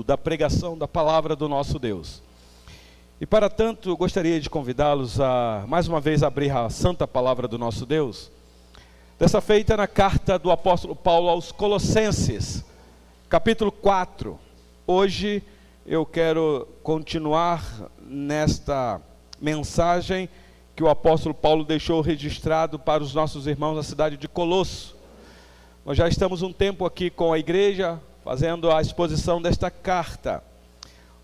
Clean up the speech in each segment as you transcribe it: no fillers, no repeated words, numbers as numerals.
da pregação da palavra do nosso Deus. E para tanto, eu gostaria de convidá-los a, mais uma vez, abrir a santa palavra do nosso Deus. Dessa feita na carta do apóstolo Paulo aos Colossenses, capítulo 4. Hoje eu quero continuar nesta mensagem que o apóstolo Paulo deixou registrado para os nossos irmãos na cidade de Colosso. Nós já estamos um tempo aqui com a igreja, fazendo a exposição desta carta.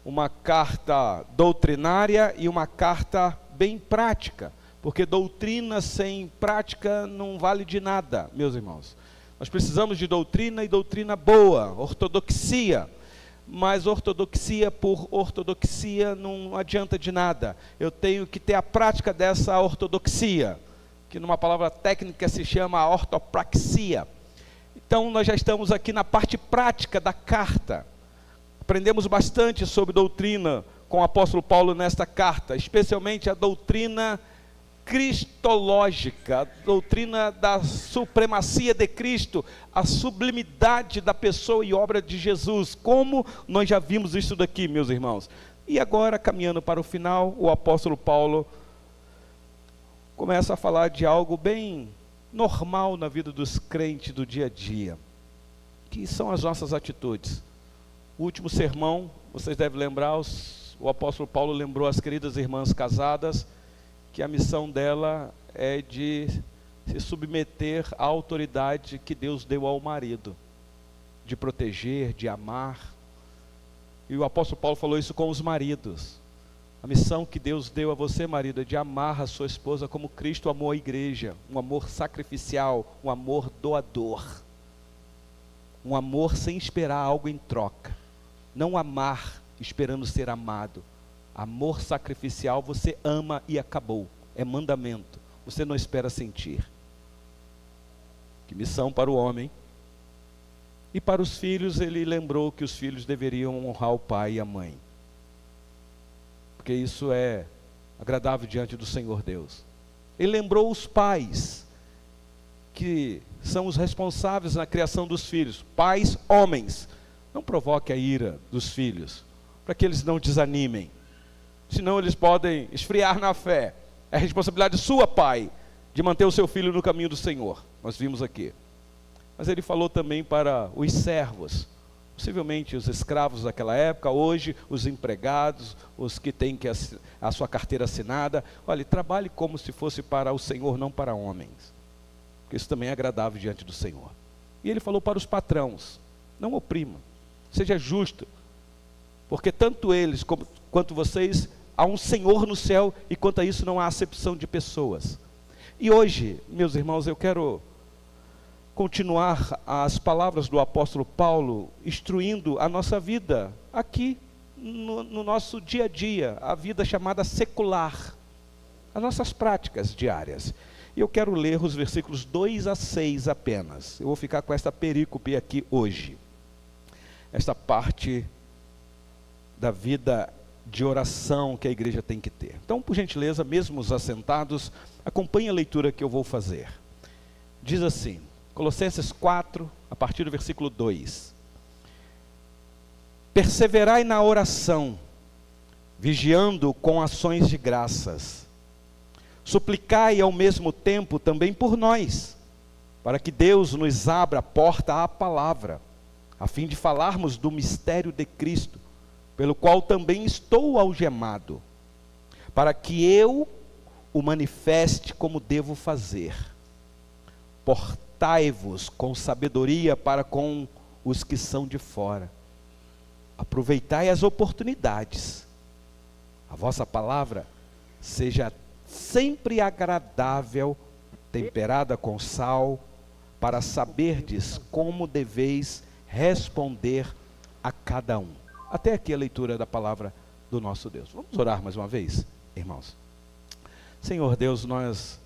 Uma carta doutrinária e uma carta bem prática. Porque doutrina sem prática não vale de nada, meus irmãos. Nós precisamos de doutrina e doutrina boa, ortodoxia. Mas ortodoxia por ortodoxia não adianta de nada. Eu tenho que ter a prática dessa ortodoxia, que numa palavra técnica se chama ortopraxia. Então nós já estamos aqui na parte prática da carta. Aprendemos bastante sobre doutrina com o apóstolo Paulo nesta carta, especialmente a doutrina cristológica, a doutrina da supremacia de Cristo, a sublimidade da pessoa e obra de Jesus, como nós já vimos isso daqui, meus irmãos. E agora, caminhando para o final, o apóstolo Paulo começa a falar de algo bem normal na vida dos crentes do dia a dia, que são as nossas atitudes. O último sermão, vocês devem lembrar, o apóstolo Paulo lembrou as queridas irmãs casadas, que a missão dela é de se submeter à autoridade que Deus deu ao marido, de proteger, de amar. E o apóstolo Paulo falou isso com os maridos. A missão que Deus deu a você, marido, é de amar a sua esposa como Cristo amou a igreja, um amor sacrificial, um amor doador, um amor sem esperar algo em troca, não amar esperando ser amado. Amor sacrificial, você ama e acabou, é mandamento, você não espera sentir. Que missão para o homem. E para os filhos, ele lembrou que os filhos deveriam honrar o pai e a mãe, porque isso é agradável diante do Senhor Deus. Ele lembrou os pais, que são os responsáveis na criação dos filhos. Pais, homens, não provoque a ira dos filhos, para que eles não desanimem, senão eles podem esfriar na fé. É responsabilidade sua, pai, de manter o seu filho no caminho do Senhor. Nós vimos aqui. Mas ele falou também para os servos, possivelmente os escravos daquela época, hoje os empregados, os que têm a sua carteira assinada. Olha, trabalhe como se fosse para o Senhor, não para homens, porque isso também é agradável diante do Senhor. E ele falou para os patrões, não oprima, seja justo, porque tanto eles quanto vocês, há um Senhor no céu, e quanto a isso não há acepção de pessoas. E hoje, meus irmãos, eu quero continuar as palavras do apóstolo Paulo, instruindo a nossa vida aqui, no nosso dia a dia, a vida chamada secular, as nossas práticas diárias. E eu quero ler os versículos 2 a 6 apenas. Eu vou ficar com esta perícope aqui hoje, esta parte da vida de oração que a igreja tem que ter. Então, por gentileza, mesmo os assentados, acompanhe a leitura que eu vou fazer. Diz assim, Colossenses 4, a partir do versículo 2. Perseverai na oração, vigiando com ações de graças. Suplicai ao mesmo tempo também por nós, para que Deus nos abra a porta à palavra, a fim de falarmos do mistério de Cristo, pelo qual também estou algemado, para que eu o manifeste como devo fazer. Portai-vos com sabedoria para com os que são de fora. Aproveitai as oportunidades. A vossa palavra seja sempre agradável, temperada com sal, para saberdes como deveis responder a cada um. Até aqui a leitura da palavra do nosso Deus. Vamos orar mais uma vez, irmãos. Senhor Deus, nós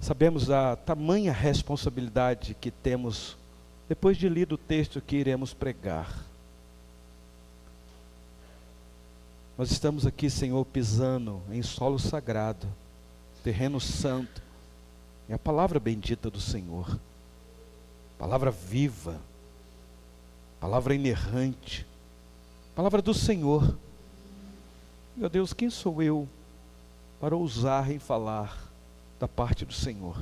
sabemos a tamanha responsabilidade que temos depois de lido o texto que iremos pregar. Nós estamos aqui, Senhor, pisando em solo sagrado, terreno santo, é a palavra bendita do Senhor, palavra viva, palavra inerrante, Palavra do Senhor. Meu Deus, quem sou eu para ousar em falar da parte do Senhor?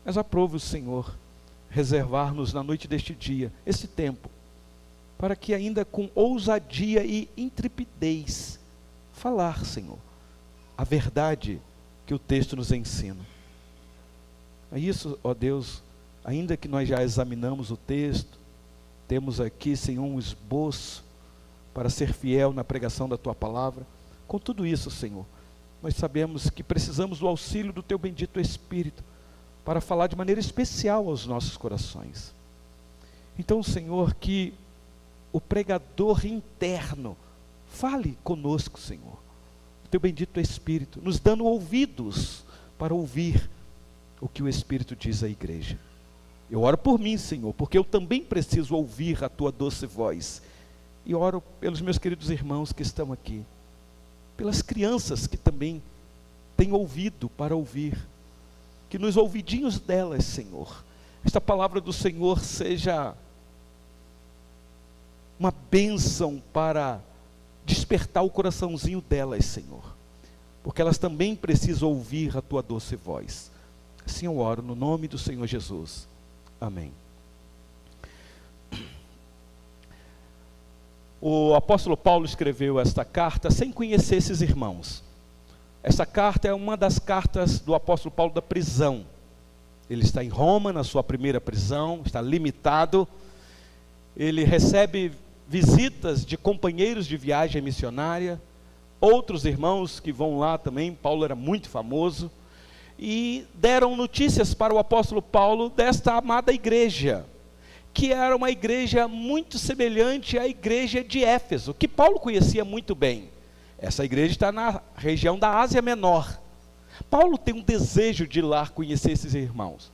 Mas aprove o Senhor reservar-nos na noite deste dia, esse tempo, para que ainda com ousadia e intrepidez falar, Senhor, a verdade que o texto nos ensina. É isso, ó Deus, ainda que nós já examinamos o texto, temos aqui, Senhor, um esboço para ser fiel na pregação da Tua palavra. Com tudo isso, Senhor, nós sabemos que precisamos do auxílio do Teu bendito Espírito para falar de maneira especial aos nossos corações. Então, Senhor, que o pregador interno fale conosco, Senhor, o Teu bendito Espírito, nos dando ouvidos para ouvir o que o Espírito diz à igreja. Eu oro por mim, Senhor, porque eu também preciso ouvir a Tua doce voz. E oro pelos meus queridos irmãos que estão aqui, pelas crianças que também têm ouvido para ouvir, que nos ouvidinhos delas, Senhor, esta palavra do Senhor seja uma bênção para despertar o coraçãozinho delas, Senhor, porque elas também precisam ouvir a Tua doce voz. Assim eu oro no nome do Senhor Jesus. Amém. O apóstolo Paulo escreveu esta carta sem conhecer esses irmãos. Essa carta é uma das cartas do apóstolo Paulo da prisão. Ele está em Roma, na sua primeira prisão, está limitado. Ele recebe visitas de companheiros de viagem missionária, outros irmãos que vão lá também. Paulo era muito famoso. E deram notícias para o apóstolo Paulo desta amada igreja, que era uma igreja muito semelhante à igreja de Éfeso, que Paulo conhecia muito bem. Essa igreja está na região da Ásia Menor. Paulo tem um desejo de ir lá conhecer esses irmãos.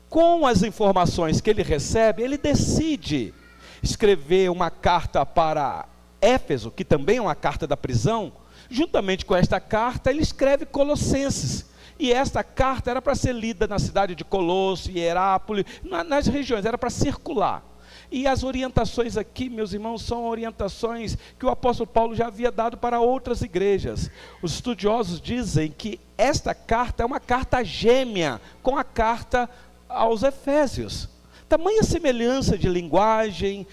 Com as informações que ele recebe, ele decide escrever uma carta para Éfeso, que também é uma carta da prisão. Juntamente com esta carta, ele escreve Colossenses. E esta carta era para ser lida na cidade de Colosso, Hierápolis, nas regiões, era para circular. E as orientações aqui, meus irmãos, são orientações que o apóstolo Paulo já havia dado para outras igrejas. Os estudiosos dizem que esta carta é uma carta gêmea com a carta aos Efésios. Tamanha semelhança de linguagem,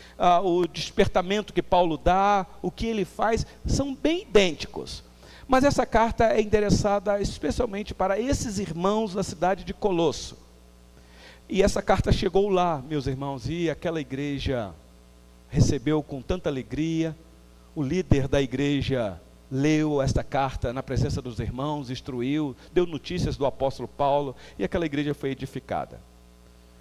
o despertamento que Paulo dá, o que ele faz, são bem idênticos. Mas essa carta é endereçada especialmente para esses irmãos da cidade de Colosso. E essa carta chegou lá, meus irmãos, e aquela igreja recebeu com tanta alegria. O líder da igreja leu esta carta na presença dos irmãos, instruiu, deu notícias do apóstolo Paulo, e aquela igreja foi edificada.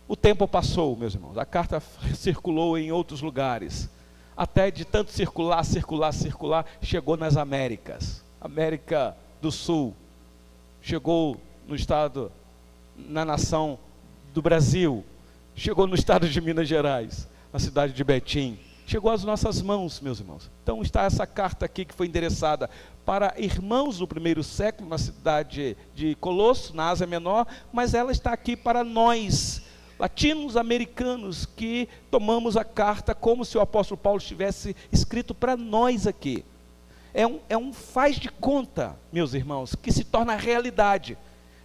O tempo passou, meus irmãos, a carta circulou em outros lugares, até de tanto circular, chegou nas Américas. América do Sul, chegou no estado, na nação do Brasil, chegou no estado de Minas Gerais, na cidade de Betim, chegou às nossas mãos, meus irmãos. Então está essa carta aqui que foi endereçada para irmãos do primeiro século, na cidade de Colosso, na Ásia Menor, mas ela está aqui para nós, latinos-americanos, que tomamos a carta como se o apóstolo Paulo tivesse escrito para nós aqui. É um faz de conta, meus irmãos, que se torna realidade.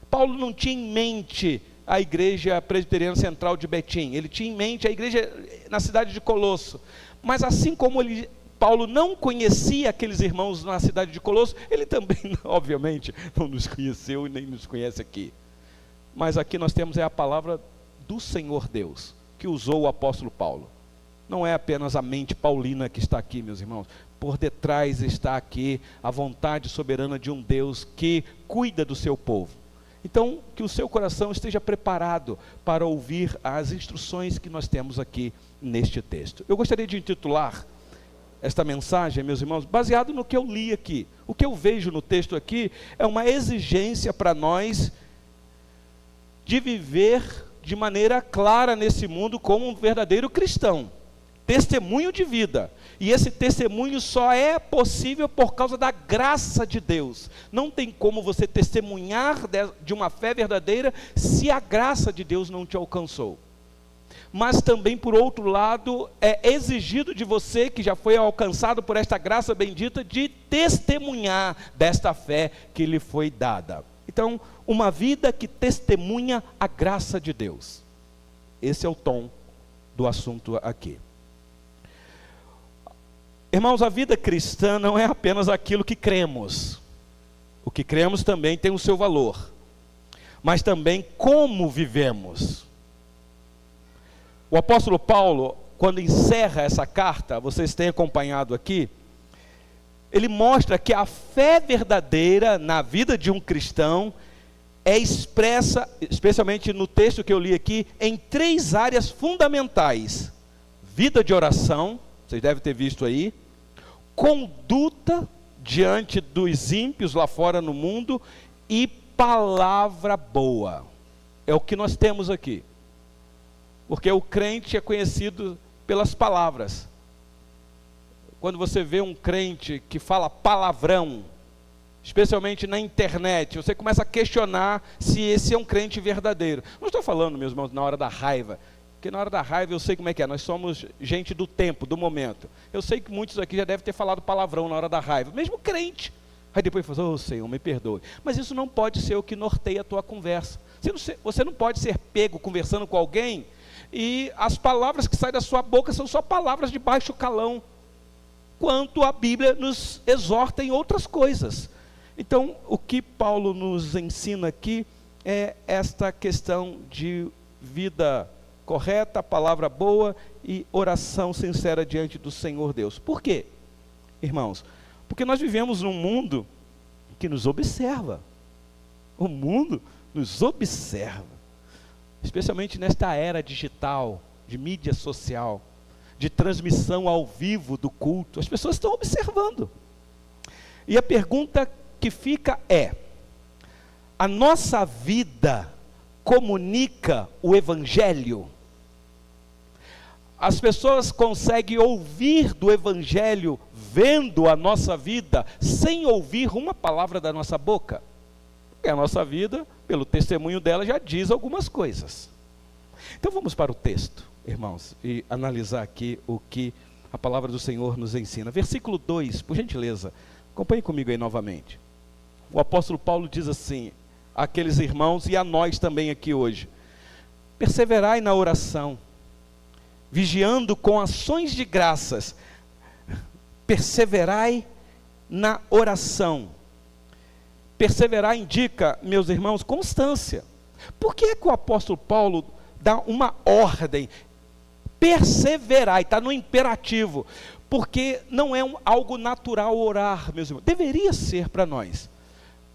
Paulo não tinha em mente a igreja presbiteriana central de Betim, ele tinha em mente a igreja na cidade de Colosso. Mas assim como Paulo não conhecia aqueles irmãos na cidade de Colosso, ele também, obviamente, não nos conheceu e nem nos conhece aqui. Mas aqui nós temos a palavra do Senhor Deus, que usou o apóstolo Paulo. Não é apenas a mente paulina que está aqui, meus irmãos. Por detrás está aqui a vontade soberana de um Deus que cuida do seu povo. Então, que o seu coração esteja preparado para ouvir as instruções que nós temos aqui neste texto. Eu gostaria de intitular esta mensagem, meus irmãos, baseado no que eu li aqui. O que eu vejo no texto aqui é uma exigência para nós de viver de maneira clara nesse mundo como um verdadeiro cristão. Testemunho de vida, e esse testemunho só é possível por causa da graça de Deus. Não tem como você testemunhar de uma fé verdadeira se a graça de Deus não te alcançou. mas também, por outro lado, é exigido de você, que já foi alcançado por esta graça bendita, de testemunhar desta fé que lhe foi dada. Então, uma vida que testemunha a graça de Deus. Esse é o tom do assunto aqui. Irmãos, a vida cristã não é apenas aquilo que cremos. O que cremos também tem o seu valor, mas também como vivemos. O apóstolo Paulo, quando encerra essa carta, vocês têm acompanhado aqui, ele mostra que a fé verdadeira na vida de um cristão é expressa, especialmente no texto que eu li aqui, em 3 áreas fundamentais: vida de oração, vocês devem ter visto aí, conduta diante dos ímpios lá fora no mundo, e palavra boa. É o que nós temos aqui. Porque o crente é conhecido pelas palavras. Quando você vê um crente que fala palavrão, especialmente na internet, você começa a questionar se esse é um crente verdadeiro. Não estou falando, meus irmãos, na hora da raiva, porque na hora da raiva eu sei como é que é, nós somos gente do tempo, do momento. Eu sei que muitos aqui já devem ter falado palavrão na hora da raiva, mesmo crente. Aí depois fala, ô Senhor, me perdoe. Mas isso não pode ser o que norteia a tua conversa. Você não pode ser pego conversando com alguém e as palavras que saem da sua boca são só palavras de baixo calão, quanto a Bíblia nos exorta em outras coisas. Então, o que Paulo nos ensina aqui é esta questão de vida correta, palavra boa e oração sincera diante do Senhor Deus. Por quê, irmãos? Porque nós vivemos num mundo que nos observa. O mundo nos observa. Especialmente nesta era digital, de mídia social, de transmissão ao vivo do culto. As pessoas estão observando. E a pergunta que fica é: a nossa vida comunica o Evangelho? As pessoas conseguem ouvir do Evangelho vendo a nossa vida sem ouvir uma palavra da nossa boca? Porque a nossa vida, pelo testemunho dela, já diz algumas coisas. Então vamos para o texto, irmãos, e analisar aqui o que a palavra do Senhor nos ensina. Versículo 2, por gentileza, acompanhe comigo aí novamente. O apóstolo Paulo diz assim, àqueles irmãos e a nós também aqui hoje: perseverai na oração, vigiando com ações de graças. Perseverai na oração. Perseverar indica, meus irmãos, constância. Por que é que o apóstolo Paulo dá uma ordem? Perseverai, está no imperativo. Porque não é algo natural orar, meus irmãos. Deveria ser para nós.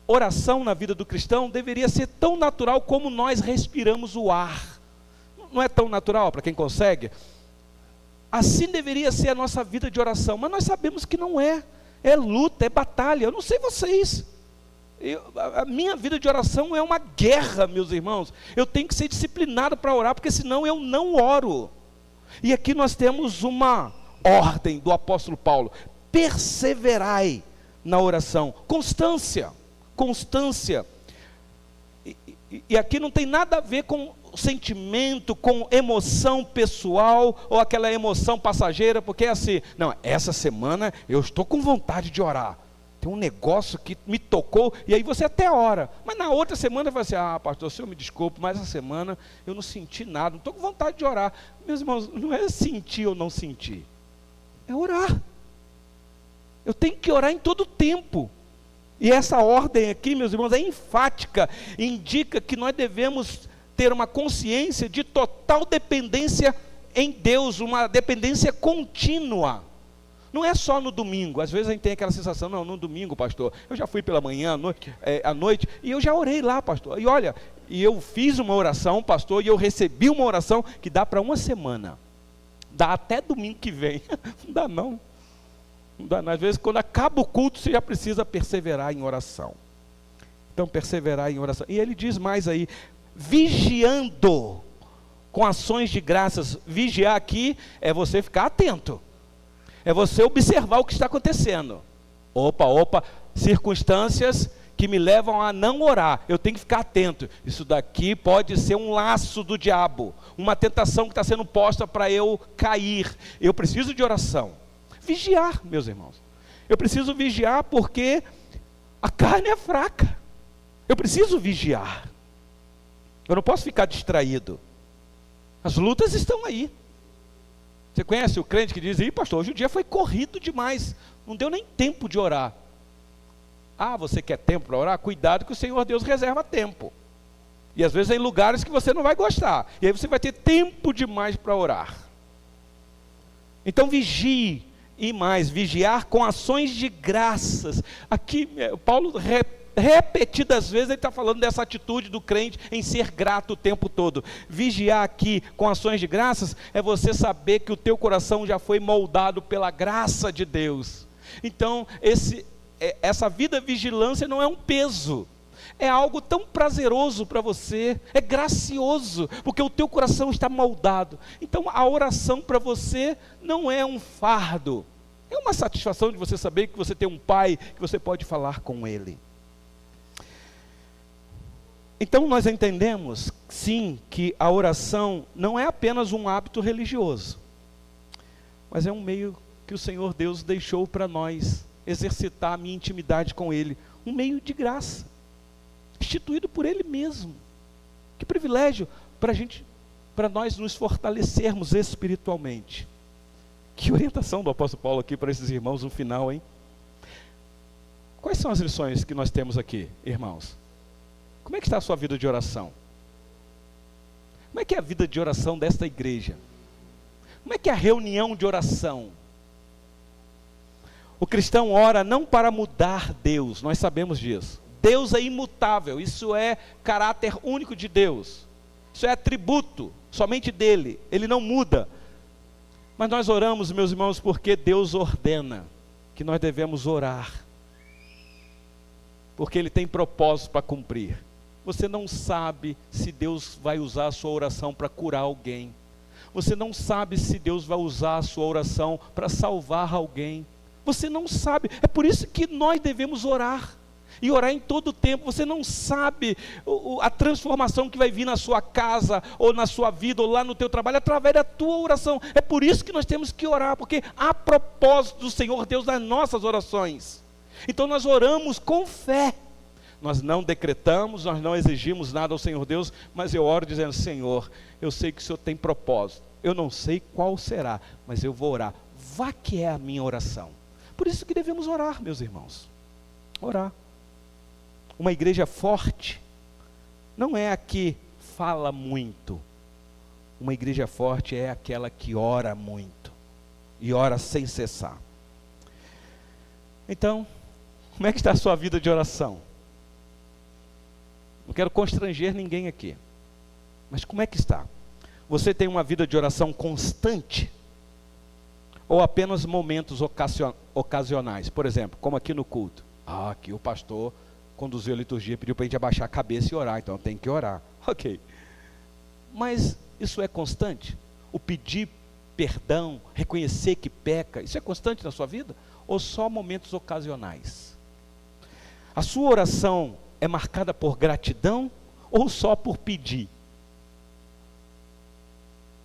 Oração na vida do cristão deveria ser tão natural como nós respiramos o ar. Não é tão natural para quem consegue? Assim deveria ser a nossa vida de oração, mas nós sabemos que não é. É luta, é batalha. Eu não sei vocês. A minha vida de oração é uma guerra, meus irmãos. Eu tenho que ser disciplinado para orar, porque senão eu não oro. E aqui nós temos uma ordem do apóstolo Paulo: perseverai na oração. Constância, constância. E aqui não tem nada a ver com sentimento, com emoção pessoal, ou aquela emoção passageira, porque é assim, não, essa semana eu estou com vontade de orar, tem um negócio que me tocou, e aí você até ora, mas na outra semana vai assim, pastor, o senhor me desculpe, mas essa semana eu não senti nada, não estou com vontade de orar. Meus irmãos, não é sentir ou não sentir, é orar. Eu tenho que orar em todo tempo. E essa ordem aqui, meus irmãos, é enfática, indica que nós devemos ter uma consciência de total dependência em Deus, uma dependência contínua. Não é só no domingo. Às vezes a gente tem aquela sensação, não, no domingo, pastor, eu já fui pela manhã, à noite, e eu já orei lá, pastor. E olha, e eu fiz uma oração, pastor, e eu recebi uma oração que dá para uma semana. Dá até domingo que vem. Não dá não. Não dá não. Às vezes quando acaba o culto, você já precisa perseverar em oração. Então perseverar em oração. E ele diz mais aí, vigiando com ações de graças. Vigiar aqui é você ficar atento, é você observar o que está acontecendo. Opa, circunstâncias que me levam a não orar. Eu tenho que ficar atento. Isso daqui pode ser um laço do diabo, uma tentação que está sendo posta para eu cair. Eu preciso de oração. Vigiar, meus irmãos. Eu preciso vigiar porque a carne é fraca. Eu preciso vigiar. Eu não posso ficar distraído. As lutas estão aí. Você conhece o crente que diz: ih, pastor, hoje o dia foi corrido demais, não deu nem tempo de orar. Ah, você quer tempo para orar? Cuidado que o Senhor Deus reserva tempo. E às vezes em lugares que você não vai gostar. E aí você vai ter tempo demais para orar. Então vigie, e mais, vigiar com ações de graças. Aqui Paulo repetidas vezes ele está falando dessa atitude do crente em ser grato o tempo todo. Vigiar aqui com ações de graças é você saber que o teu coração já foi moldado pela graça de Deus. Então essa vida vigilância não é um peso, é algo tão prazeroso para você, é gracioso, porque o teu coração está moldado. Então a oração para você não é um fardo, é uma satisfação de você saber que você tem um pai, que você pode falar com ele. Então nós entendemos, sim, que a oração não é apenas um hábito religioso, mas é um meio que o Senhor Deus deixou para nós exercitar a minha intimidade com Ele, um meio de graça, instituído por Ele mesmo. Que privilégio para nós nos fortalecermos espiritualmente. Que orientação do apóstolo Paulo aqui para esses irmãos no final, hein? Quais são as lições que nós temos aqui, irmãos? Como é que está a sua vida de oração? Como é que é a vida de oração desta igreja? Como é que é a reunião de oração? O cristão ora não para mudar Deus, nós sabemos disso. Deus é imutável, isso é caráter único de Deus. Isso é atributo somente dele, ele não muda. Mas nós oramos, meus irmãos, porque Deus ordena que nós devemos orar. Porque Ele tem propósito para cumprir. Você não sabe se Deus vai usar a sua oração para curar alguém. Você não sabe se Deus vai usar a sua oração para salvar alguém. Você não sabe. É por isso que nós devemos orar. E orar em todo o tempo. Você não sabe a transformação que vai vir na sua casa, ou na sua vida, ou lá no teu trabalho, através da tua oração. É por isso que nós temos que orar, porque há propósito do Senhor Deus nas nossas orações. Então nós oramos com fé. Nós não decretamos, nós não exigimos nada ao Senhor Deus, mas eu oro dizendo: Senhor, eu sei que o Senhor tem propósito. Eu não sei qual será, mas eu vou orar. Vá que é a minha oração. Por isso que devemos orar, meus irmãos. Orar. Uma igreja forte não é a que fala muito. Uma igreja forte é aquela que ora muito e ora sem cessar. Então, como é que está a sua vida de oração? Não quero constranger ninguém aqui, mas como é que está? Você tem uma vida de oração constante? Ou apenas momentos ocasionais? Por exemplo, como aqui no culto. Aqui o pastor conduziu a liturgia, pediu para a gente abaixar a cabeça e orar, então tem que orar. Ok. Mas isso é constante? O pedir perdão, reconhecer que peca, isso é constante na sua vida? Ou só momentos ocasionais? A sua oração é marcada por gratidão ou só por pedir?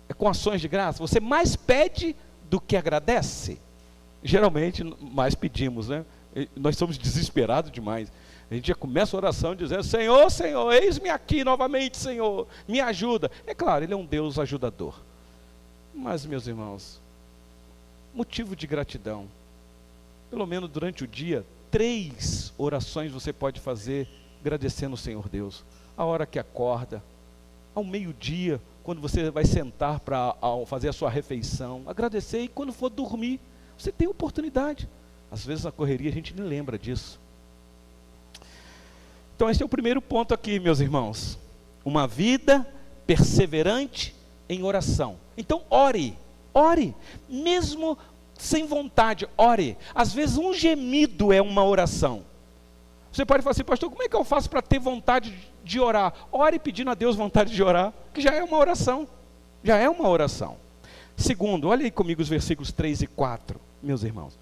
É com ações de graça? Você mais pede do que agradece? Geralmente mais pedimos, né? Nós somos desesperados demais. A gente já começa a oração dizendo: Senhor, Senhor, eis-me aqui novamente, Senhor, me ajuda. É claro, Ele é um Deus ajudador. Mas, meus irmãos, motivo de gratidão. Pelo menos durante o dia, 3 orações você pode fazer agradecendo o Senhor Deus. A hora que acorda, ao meio-dia, quando você vai sentar para fazer a sua refeição, agradecer. E quando for dormir, você tem oportunidade. Às vezes na correria a gente nem lembra disso. Então esse é o primeiro ponto aqui, meus irmãos. Uma vida perseverante em oração. Então ore, mesmo sem vontade, ore. Às vezes um gemido é uma oração. Você pode falar assim: pastor, como é que eu faço para ter vontade de orar? Ore pedindo a Deus vontade de orar, que já é uma oração. Já é uma oração. Segundo, olha aí comigo os versículos 3 e 4, meus irmãos.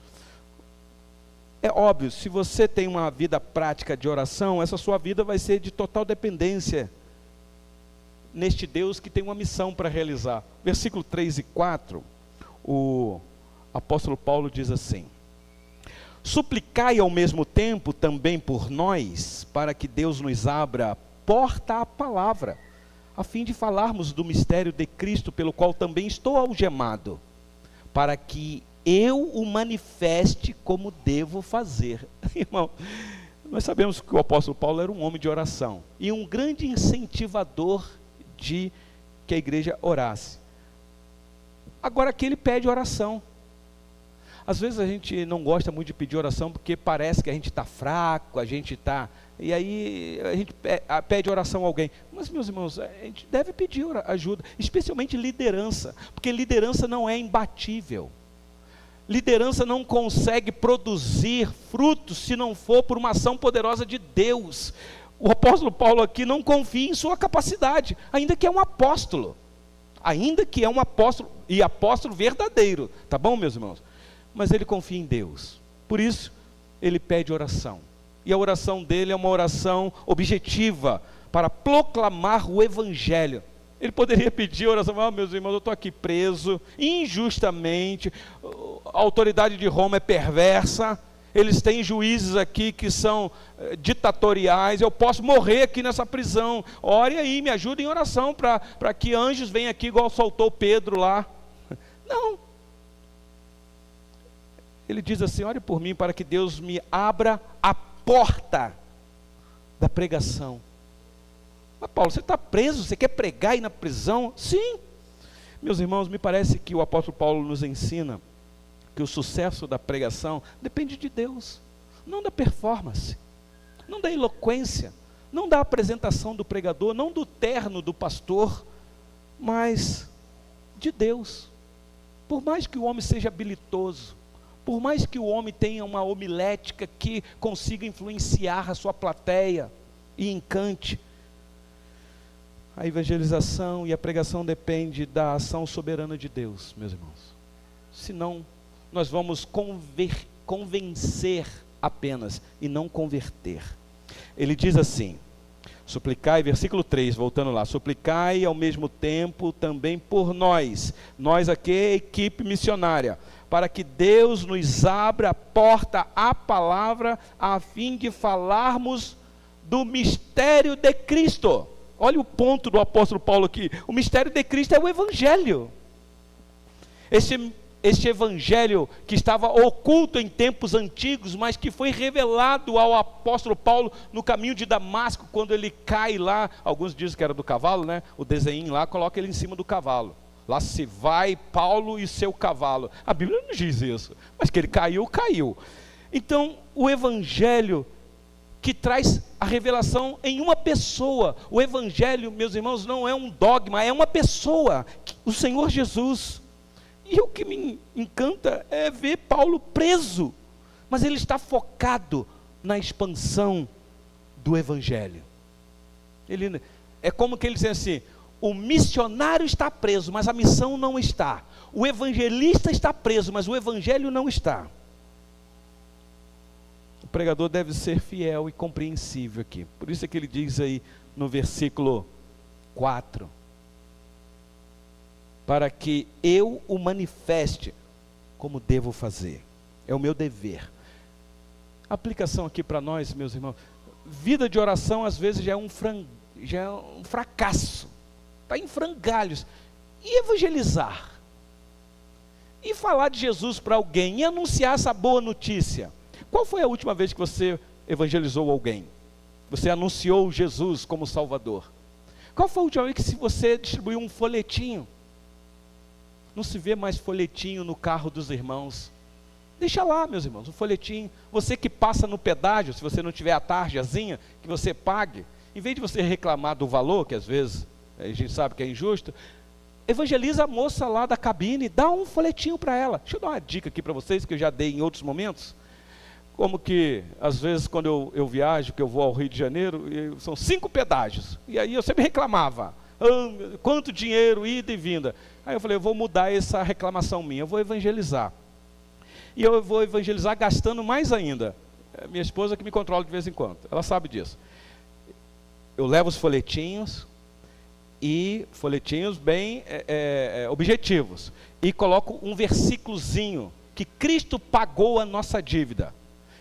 É óbvio, se você tem uma vida prática de oração, essa sua vida vai ser de total dependência neste Deus que tem uma missão para realizar. Versículo 3 e 4, o apóstolo Paulo diz assim: suplicai ao mesmo tempo também por nós, para que Deus nos abra porta à palavra, a fim de falarmos do mistério de Cristo, pelo qual também estou algemado, para que eu o manifeste como devo fazer. Irmão, nós sabemos que o apóstolo Paulo era um homem de oração, e um grande incentivador de que a igreja orasse. Agora aqui ele pede oração. Às vezes a gente não gosta muito de pedir oração, porque parece que a gente está fraco, a gente está... E aí a gente pede oração a alguém. Mas, meus irmãos, a gente deve pedir ajuda, especialmente liderança, porque liderança não é imbatível. Liderança não consegue produzir frutos se não for por uma ação poderosa de Deus. O apóstolo Paulo aqui não confia em sua capacidade, ainda que é um apóstolo. Ainda que é um apóstolo, e apóstolo verdadeiro, tá bom, meus irmãos? Mas ele confia em Deus. Por isso, ele pede oração. E a oração dele é uma oração objetiva, para proclamar o evangelho. Ele poderia pedir oração: meus irmãos, eu estou aqui preso, injustamente, a autoridade de Roma é perversa, eles têm juízes aqui que são ditatoriais, eu posso morrer aqui nessa prisão, ore aí, me ajude em oração, para que anjos venham aqui, igual soltou Pedro lá. Não. Ele diz assim: ore por mim, para que Deus me abra a porta da pregação. Mas Paulo, você está preso, você quer pregar aí na prisão? Sim. Meus irmãos, me parece que o apóstolo Paulo nos ensina que o sucesso da pregação depende de Deus, não da performance, não da eloquência, não da apresentação do pregador, não do terno do pastor, mas de Deus. Por mais que o homem seja habilidoso, por mais que o homem tenha uma homilética que consiga influenciar a sua plateia e encante, a evangelização e a pregação depende da ação soberana de Deus, meus irmãos. Senão, nós vamos convencer apenas e não converter. Ele diz assim, suplicai, versículo 3, voltando lá, suplicai ao mesmo tempo também por nós aqui é a equipe missionária, para que Deus nos abra a porta à palavra, a fim de falarmos do mistério de Cristo. Olha o ponto do apóstolo Paulo aqui, o mistério de Cristo é o evangelho. Este evangelho que estava oculto em tempos antigos, mas que foi revelado ao apóstolo Paulo no caminho de Damasco, quando ele cai lá, alguns dizem que era do cavalo, né? O desenho lá coloca ele em cima do cavalo. Lá se vai Paulo e seu cavalo. A Bíblia não diz isso, mas que ele caiu, caiu. Então, o evangelho que traz a revelação em uma pessoa. O evangelho, meus irmãos, não é um dogma, é uma pessoa, o Senhor Jesus. E o que me encanta é ver Paulo preso, mas ele está focado na expansão do evangelho. É como que ele diz assim: o missionário está preso, mas a missão não está. O evangelista está preso, mas o evangelho não está. O pregador deve ser fiel e compreensível aqui. Por isso é que ele diz aí no versículo 4: para que eu o manifeste como devo fazer. É o meu dever. A aplicação aqui para nós, meus irmãos, vida de oração às vezes já é um fracasso. Está em frangalhos. E evangelizar? E falar de Jesus para alguém? E anunciar essa boa notícia? Qual foi a última vez que você evangelizou alguém? Você anunciou Jesus como Salvador? Qual foi a última vez que você distribuiu um folhetinho? Não se vê mais folhetinho no carro dos irmãos. Deixa lá, meus irmãos, o folhetinho. Você que passa no pedágio, se você não tiver a tarjazinha, que você pague. Em vez de você reclamar do valor, que às vezes a gente sabe que é injusto, evangeliza a moça lá da cabine, dá um folhetinho para ela. Deixa eu dar uma dica aqui para vocês, que eu já dei em outros momentos. Como que, às vezes, quando eu viajo, que eu vou ao Rio de Janeiro, são 5 pedágios. E aí eu sempre reclamava. Quanto dinheiro, ida e vinda. Aí eu falei, eu vou mudar essa reclamação minha, eu vou evangelizar. E eu vou evangelizar gastando mais ainda. Minha esposa que me controla de vez em quando, ela sabe disso. Eu levo os folhetinhos, e folhetinhos bem objetivos, e coloco um versículozinho, que Cristo pagou a nossa dívida.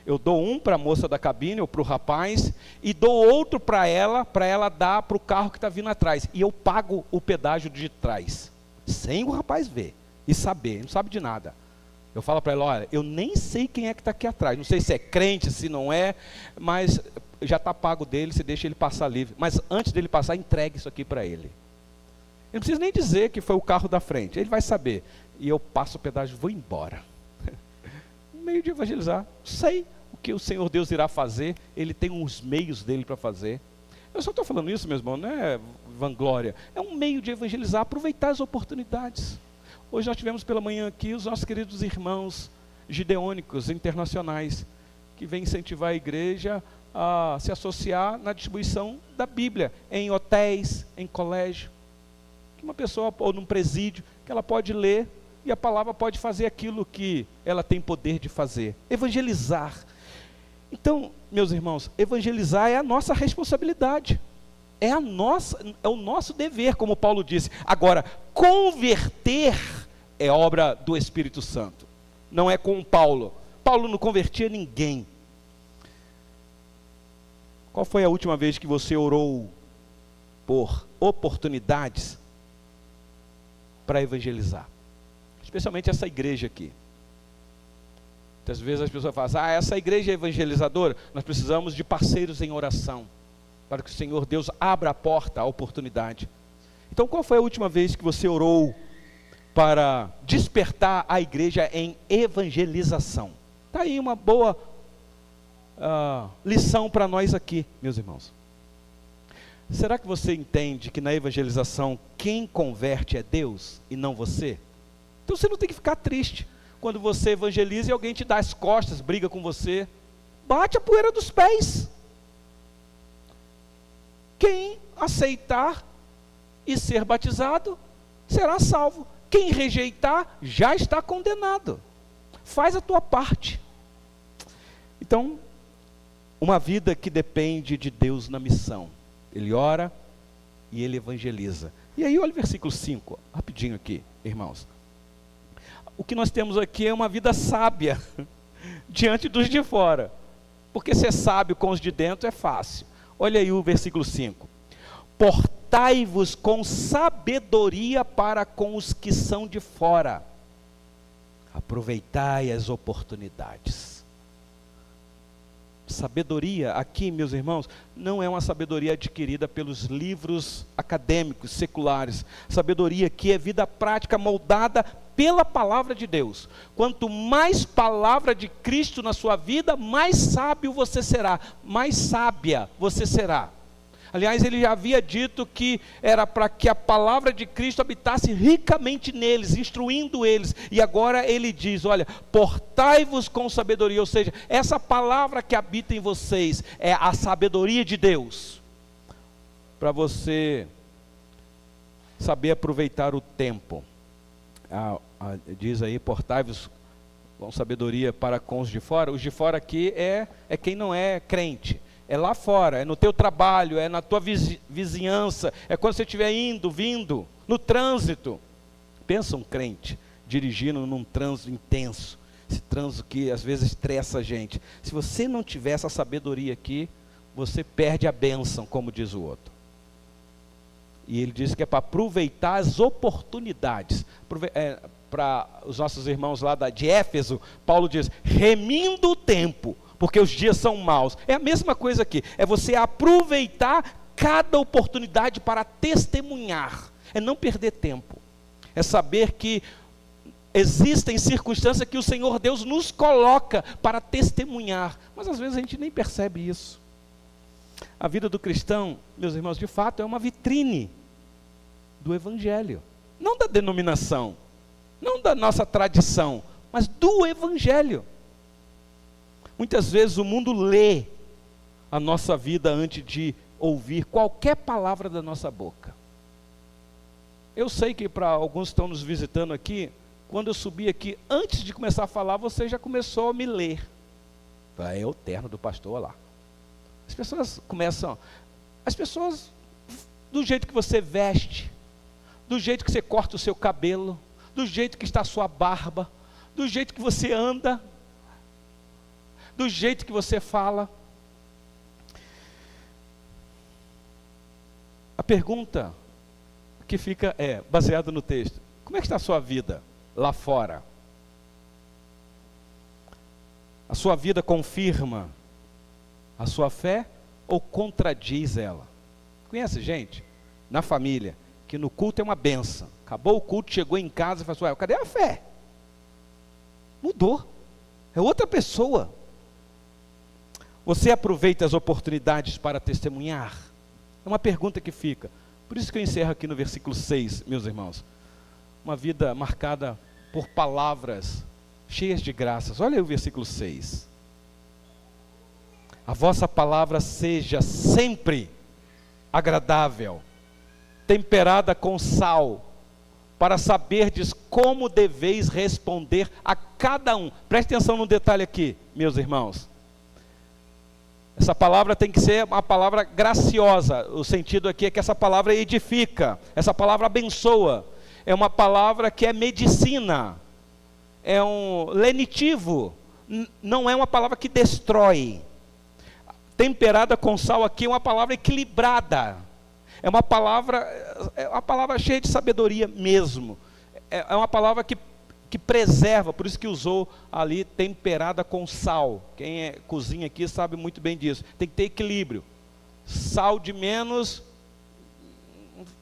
Eu dou um para a moça da cabine, ou para o rapaz, e dou outro para ela dar para o carro que está vindo atrás, e eu pago o pedágio de trás, sem o rapaz ver, e saber, ele não sabe de nada. Eu falo para ela, olha, eu nem sei quem é que está aqui atrás, não sei se é crente, se não é, mas já está pago dele, você deixa ele passar livre. Mas antes dele passar, entregue isso aqui para ele. Ele não precisa nem dizer que foi o carro da frente, ele vai saber. E eu passo o pedágio e vou embora. Meio de evangelizar, sei o que o Senhor Deus irá fazer, Ele tem os meios dele para fazer. Eu só estou falando isso, meu irmão, não é vanglória, é um meio de evangelizar, aproveitar as oportunidades. Hoje nós tivemos pela manhã aqui os nossos queridos irmãos gideônicos internacionais, que vêm incentivar a igreja a se associar na distribuição da Bíblia, em hotéis, em colégio, que uma pessoa, ou num presídio, que ela pode ler, e a palavra pode fazer aquilo que ela tem poder de fazer, evangelizar. Então, meus irmãos, evangelizar é a nossa responsabilidade, é o nosso dever, como Paulo disse. Agora, converter é obra do Espírito Santo, não é com Paulo. Paulo não convertia ninguém. Qual foi a última vez que você orou por oportunidades para evangelizar? Especialmente essa igreja aqui. Muitas vezes as pessoas falam, essa igreja é evangelizadora. Nós precisamos de parceiros em oração, para que o Senhor Deus abra a porta, a oportunidade. Então, qual foi a última vez que você orou para despertar a igreja em evangelização? Está aí uma boa lição para nós aqui, meus irmãos. Será que você entende que na evangelização quem converte é Deus e não você? Então você não tem que ficar triste quando você evangeliza e alguém te dá as costas, briga com você. Bate a poeira dos pés. Quem aceitar e ser batizado será salvo. Quem rejeitar já está condenado. Faz a tua parte. Então, uma vida que depende de Deus na missão. Ele ora e ele evangeliza. E aí olha o versículo 5, rapidinho aqui, irmãos. O que nós temos aqui é uma vida sábia diante dos de fora. Porque ser sábio com os de dentro é fácil. Olha aí o versículo 5. Portai-vos com sabedoria para com os que são de fora. Aproveitai as oportunidades. Sabedoria aqui, meus irmãos, não é uma sabedoria adquirida pelos livros acadêmicos, seculares. Sabedoria aqui é vida prática moldada pela palavra de Deus. Quanto mais palavra de Cristo na sua vida, mais sábio você será, mais sábia você será. Aliás, ele já havia dito que era para que a palavra de Cristo habitasse ricamente neles, instruindo eles. E agora ele diz, olha, portai-vos com sabedoria. Ou seja, essa palavra que habita em vocês é a sabedoria de Deus. Para você saber aproveitar o tempo. Diz aí, portai-vos com sabedoria para com os de fora. Os de fora aqui é quem não é crente. É lá fora, é no teu trabalho, é na tua vizinhança, é quando você estiver indo, vindo, no trânsito. Pensa um crente dirigindo num trânsito intenso, esse trânsito que às vezes estressa a gente. Se você não tiver essa sabedoria aqui, você perde a bênção, como diz o outro. E ele diz que é para aproveitar as oportunidades. Para os nossos irmãos lá de Éfeso, Paulo diz, remindo o tempo, porque os dias são maus. É a mesma coisa aqui, é você aproveitar cada oportunidade para testemunhar, é não perder tempo, é saber que existem circunstâncias que o Senhor Deus nos coloca para testemunhar, mas às vezes a gente nem percebe isso. A vida do cristão, meus irmãos, de fato é uma vitrine do Evangelho, não da denominação, não da nossa tradição, mas do Evangelho. Muitas vezes o mundo lê a nossa vida antes de ouvir qualquer palavra da nossa boca. Eu sei que para alguns que estão nos visitando aqui, quando eu subi aqui, antes de começar a falar, você já começou a me ler. É o terno do pastor, olha lá. As pessoas começam, do jeito que você veste, do jeito que você corta o seu cabelo, do jeito que está a sua barba, do jeito que você anda, do jeito que você fala. A pergunta que fica baseada no texto: como é que está a sua vida lá fora? A sua vida confirma a sua fé ou contradiz ela? Conhece gente na família que no culto é uma benção, acabou o culto, chegou em casa e falou assim: cadê a fé? Mudou, é outra pessoa. Você aproveita as oportunidades para testemunhar? É uma pergunta que fica. Por isso que eu encerro aqui no versículo 6, meus irmãos. Uma vida marcada por palavras cheias de graças. Olha aí o versículo 6. A vossa palavra seja sempre agradável, temperada com sal, para saberdes como deveis responder a cada um. Preste atenção no detalhe aqui, meus irmãos. Essa palavra tem que ser uma palavra graciosa. O sentido aqui é que essa palavra edifica, essa palavra abençoa. É uma palavra que é medicina, é um lenitivo, não é uma palavra que destrói. Temperada com sal aqui é uma palavra equilibrada, é uma palavra cheia de sabedoria mesmo, é uma palavra que preserva, por isso que usou ali temperada com sal. Quem cozinha aqui sabe muito bem disso, tem que ter equilíbrio. Sal de menos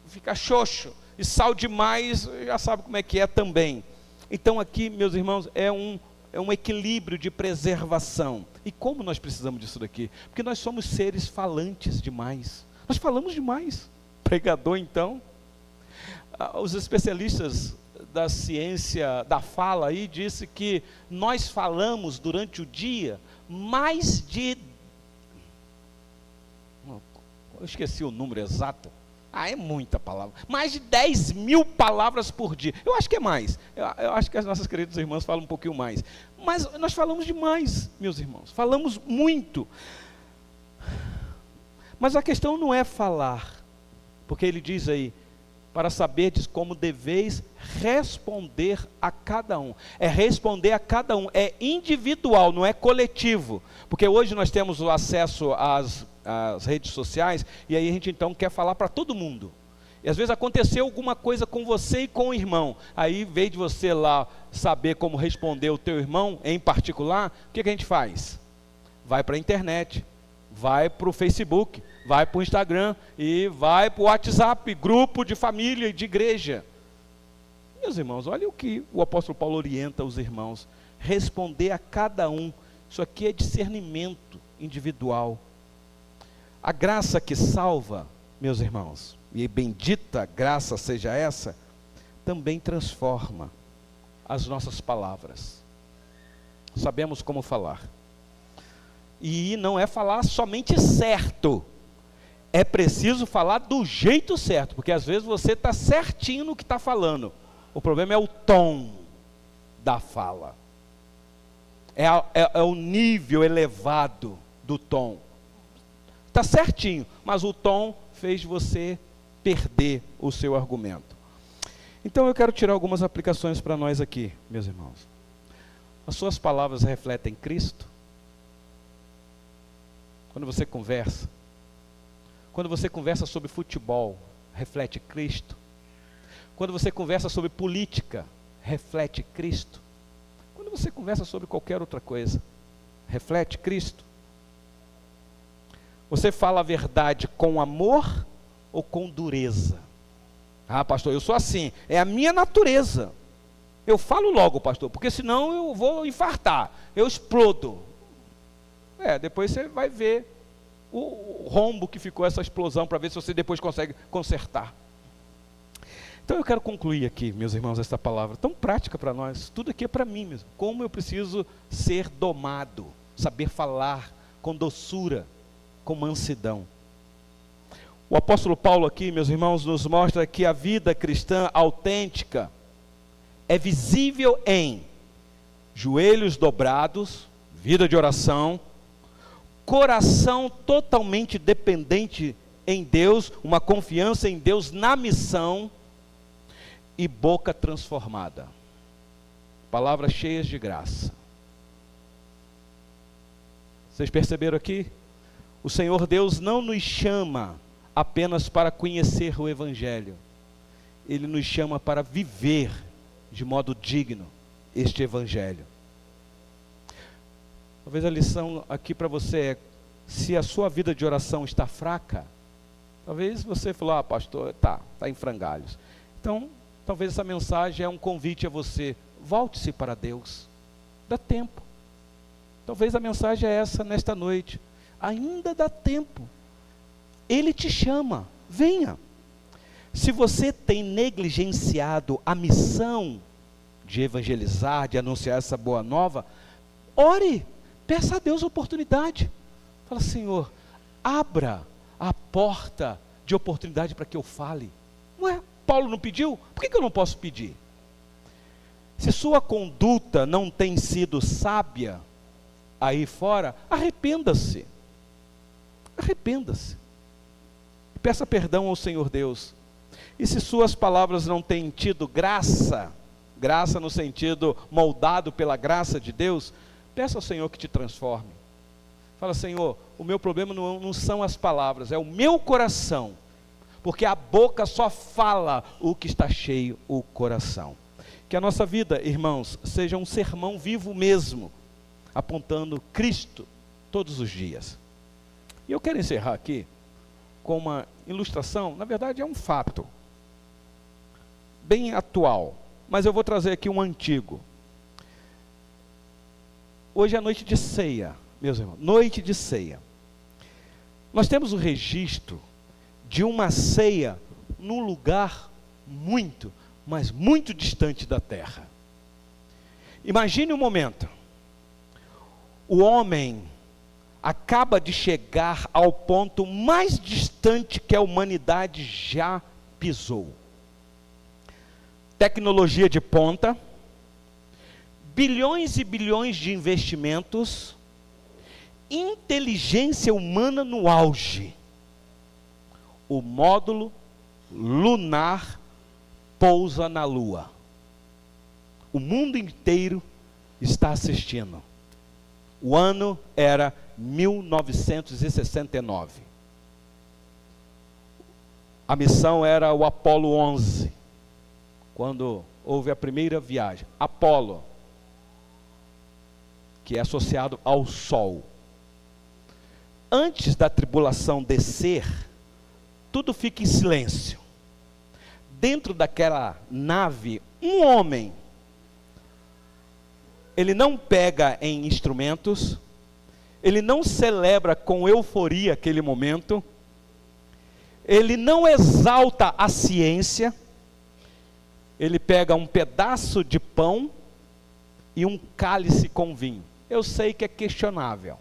fica xoxo, e sal demais já sabe como é que é também. Então aqui, meus irmãos, é um equilíbrio de preservação. E como nós precisamos disso daqui? Porque nós somos seres falantes demais, nós falamos demais. Pregador, então, os especialistas da ciência da fala aí disse que nós falamos durante o dia mais de, eu esqueci o número exato, é muita palavra, mais de 10.000 palavras por dia. Eu acho que é mais, eu acho que as nossas queridas irmãs falam um pouquinho mais, mas nós falamos demais, meus irmãos, falamos muito. Mas a questão não é falar, porque ele diz aí, para saberdes como deveis responder a cada um. É responder a cada um, é individual, não é coletivo. Porque hoje nós temos o acesso às redes sociais, e aí a gente então quer falar para todo mundo. E às vezes aconteceu alguma coisa com você e com o irmão, aí em vez de você lá saber como responder o teu irmão em particular, o que a gente faz? Vai para a internet, vai para o Facebook, vai para o Instagram e vai para o WhatsApp, grupo de família e de igreja. Meus irmãos, olha o que o apóstolo Paulo orienta os irmãos: responder a cada um. Isso aqui é discernimento individual. A graça que salva, meus irmãos, e bendita graça seja essa, também transforma as nossas palavras. Sabemos como falar. E não é falar somente certo, é preciso falar do jeito certo, porque às vezes você está certinho no que está falando, o problema é o tom da fala, é o nível elevado do tom, está certinho, mas o tom fez você perder o seu argumento. Então eu quero tirar algumas aplicações para nós aqui, meus irmãos. As suas palavras refletem Cristo? Quando você conversa sobre futebol, reflete Cristo? Quando você conversa sobre política, reflete Cristo? Quando você conversa sobre qualquer outra coisa, reflete Cristo? Você fala a verdade com amor ou com dureza? Ah, pastor, eu sou assim, é a minha natureza. Eu falo logo, pastor, porque senão eu vou infartar, eu explodo. Depois você vai ver o rombo que ficou essa explosão, para ver se você depois consegue consertar. Então eu quero concluir aqui, meus irmãos, essa palavra tão prática para nós. Tudo aqui é para mim mesmo. Como eu preciso ser domado, saber falar com doçura, com mansidão. O apóstolo Paulo aqui, meus irmãos, nos mostra que a vida cristã autêntica é visível em joelhos dobrados, vida de oração, coração totalmente dependente em Deus, uma confiança em Deus na missão, e boca transformada. Palavras cheias de graça. Vocês perceberam aqui? O Senhor Deus não nos chama apenas para conhecer o Evangelho. Ele nos chama para viver de modo digno este Evangelho. Talvez a lição aqui para você é, se a sua vida de oração está fraca, talvez você falou, pastor, está em frangalhos. Então, talvez essa mensagem é um convite a você, volte-se para Deus, dá tempo. Talvez a mensagem é essa nesta noite, ainda dá tempo, Ele te chama, venha. Se você tem negligenciado a missão de evangelizar, de anunciar essa boa nova, ore, peça a Deus a oportunidade. Fala, Senhor, abra a porta de oportunidade para que eu fale. Ué, Paulo não pediu? Por que eu não posso pedir? Se sua conduta não tem sido sábia aí fora, arrependa-se. Arrependa-se. Peça perdão ao Senhor Deus. E se suas palavras não têm tido graça, graça no sentido moldado pela graça de Deus, peça ao Senhor que te transforme. Fala, Senhor, o meu problema não são as palavras, é o meu coração. Porque a boca só fala o que está cheio o coração. Que a nossa vida, irmãos, seja um sermão vivo mesmo, apontando Cristo todos os dias. E eu quero encerrar aqui com uma ilustração, na verdade é um fato, bem atual, mas eu vou trazer aqui um antigo. Hoje é noite de ceia, meus irmãos, noite de ceia. Nós temos o registro de uma ceia num lugar muito, mas muito distante da terra. Imagine um momento, o homem acaba de chegar ao ponto mais distante que a humanidade já pisou. Tecnologia de ponta, bilhões e bilhões de investimentos, inteligência humana no auge. O módulo lunar pousa na Lua. O mundo inteiro está assistindo. O ano era 1969. A missão era o Apolo 11, quando houve a primeira viagem. Apolo, que é associado ao Sol. Antes da tribulação descer, tudo fica em silêncio. Dentro daquela nave, um homem, ele não pega em instrumentos, ele não celebra com euforia aquele momento, ele não exalta a ciência, ele pega um pedaço de pão e um cálice com vinho. Eu sei que é questionável,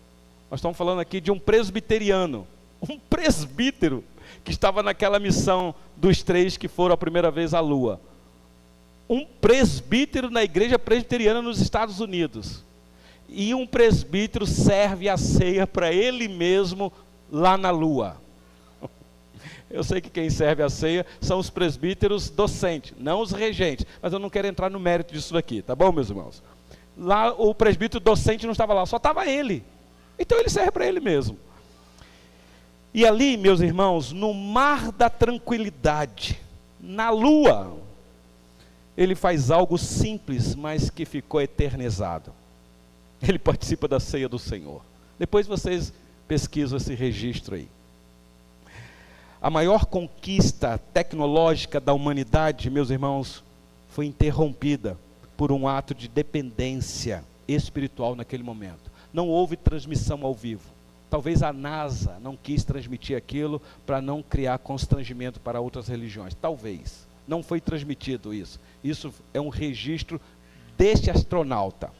nós estamos falando aqui de um presbiteriano, um presbítero, que estava naquela missão dos 3 que foram a primeira vez à Lua. Um presbítero na igreja presbiteriana nos Estados Unidos. E um presbítero serve a ceia para ele mesmo lá na Lua. Eu sei que quem serve a ceia são os presbíteros docentes, não os regentes. Mas eu não quero entrar no mérito disso daqui, tá bom, meus irmãos? Lá o presbítero docente não estava lá, só estava ele. Então ele serve para ele mesmo. E ali, meus irmãos, no mar da tranquilidade, na Lua, ele faz algo simples, mas que ficou eternizado. Ele participa da ceia do Senhor. Depois vocês pesquisam esse registro aí. A maior conquista tecnológica da humanidade, meus irmãos, foi interrompida por um ato de dependência espiritual naquele momento. Não houve transmissão ao vivo. Talvez a NASA não quis transmitir aquilo para não criar constrangimento para outras religiões. Talvez. Não foi transmitido isso. Isso é um registro deste astronauta.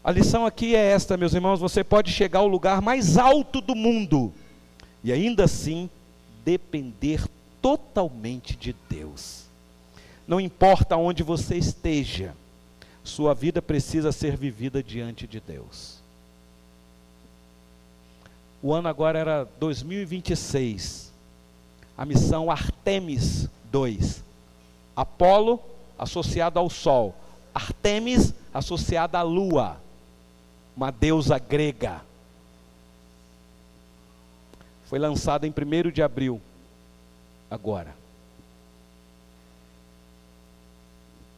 A lição aqui é esta, meus irmãos. Você pode chegar ao lugar mais alto do mundo e ainda assim depender totalmente de Deus. não importa onde você esteja, sua vida precisa ser vivida diante de Deus. O ano agora era 2026, a missão Artemis 2, Apolo associado ao Sol, Artemis associada à Lua, uma deusa grega. Foi lançada em 1º de abril, agora.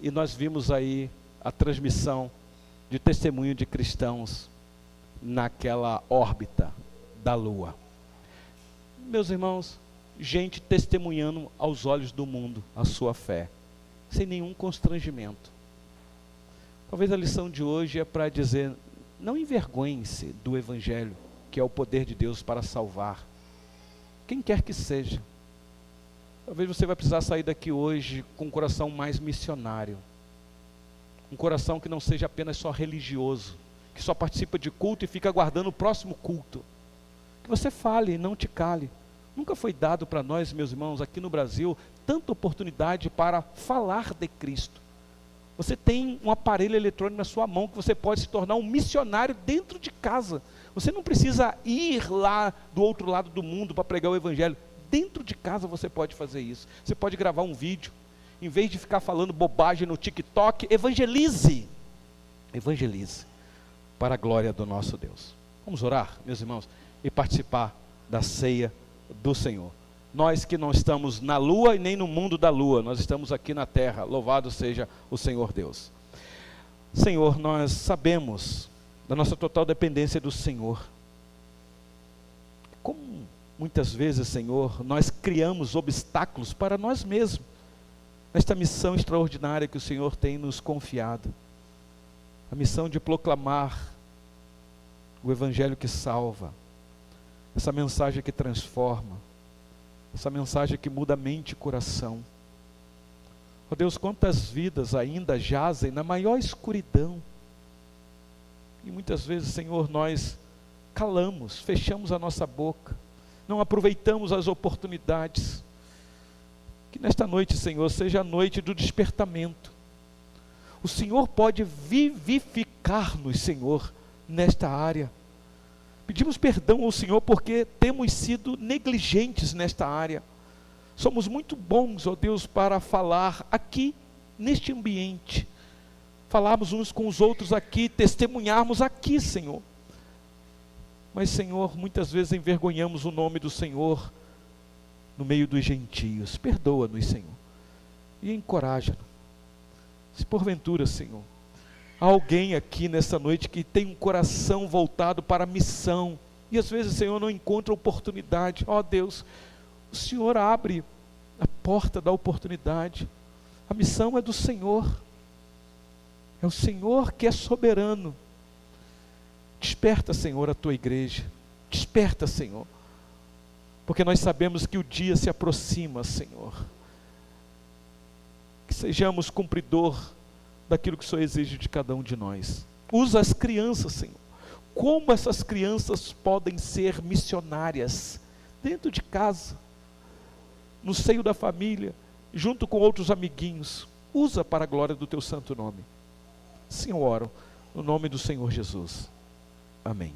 E nós vimos aí a transmissão de testemunho de cristãos naquela órbita da Lua. Meus irmãos, gente testemunhando aos olhos do mundo a sua fé, sem nenhum constrangimento. Talvez a lição de hoje é para dizer, não envergonhe-se do Evangelho, que é o poder de Deus para salvar quem quer que seja. Talvez você vai precisar sair daqui hoje com um coração mais missionário, um coração que não seja apenas só religioso, que só participa de culto e fica aguardando o próximo culto. Que você fale e não te cale. Nunca foi dado para nós, meus irmãos, aqui no Brasil, tanta oportunidade para falar de Cristo. Você tem um aparelho eletrônico na sua mão que você pode se tornar um missionário dentro de casa. Você não precisa ir lá do outro lado do mundo para pregar o Evangelho. Dentro de casa você pode fazer isso. Você pode gravar um vídeo. Em vez de ficar falando bobagem no TikTok, evangelize. Evangelize. Para a glória do nosso Deus. Vamos orar, meus irmãos, e participar da ceia do Senhor. Nós que não estamos na lua e nem no mundo da lua, nós estamos aqui na terra. Louvado seja o Senhor Deus. Senhor, nós sabemos da nossa total dependência do Senhor. Como muitas vezes, Senhor, nós criamos obstáculos para nós mesmos, nesta missão extraordinária que o Senhor tem nos confiado. A missão de proclamar o Evangelho que salva, essa mensagem que transforma, essa mensagem que muda mente e coração. Ó Deus, quantas vidas ainda jazem na maior escuridão. E muitas vezes, Senhor, nós calamos, fechamos a nossa boca, não aproveitamos as oportunidades. Que nesta noite, Senhor, seja a noite do despertamento. O Senhor pode vivificar-nos, Senhor, nesta área. Pedimos perdão ao Senhor porque temos sido negligentes nesta área. Somos muito bons, ó Deus, para falar aqui, neste ambiente. Falarmos uns com os outros aqui, testemunharmos aqui, Senhor. Mas, Senhor, muitas vezes envergonhamos o nome do Senhor no meio dos gentios. Perdoa-nos, Senhor, e encoraja-nos. Se porventura, Senhor, há alguém aqui nessa noite que tem um coração voltado para a missão, e às vezes, Senhor, não encontra oportunidade, ó Deus, o Senhor abre a porta da oportunidade. A missão é do Senhor, é o Senhor que é soberano. Desperta, Senhor, a tua igreja, desperta, Senhor, porque nós sabemos que o dia se aproxima, Senhor. Que sejamos cumpridor daquilo que o Senhor exige de cada um de nós. Usa as crianças, Senhor. Como essas crianças podem ser missionárias dentro de casa, no seio da família, junto com outros amiguinhos. Usa para a glória do teu santo nome. Senhor, oro no nome do Senhor Jesus. Amém.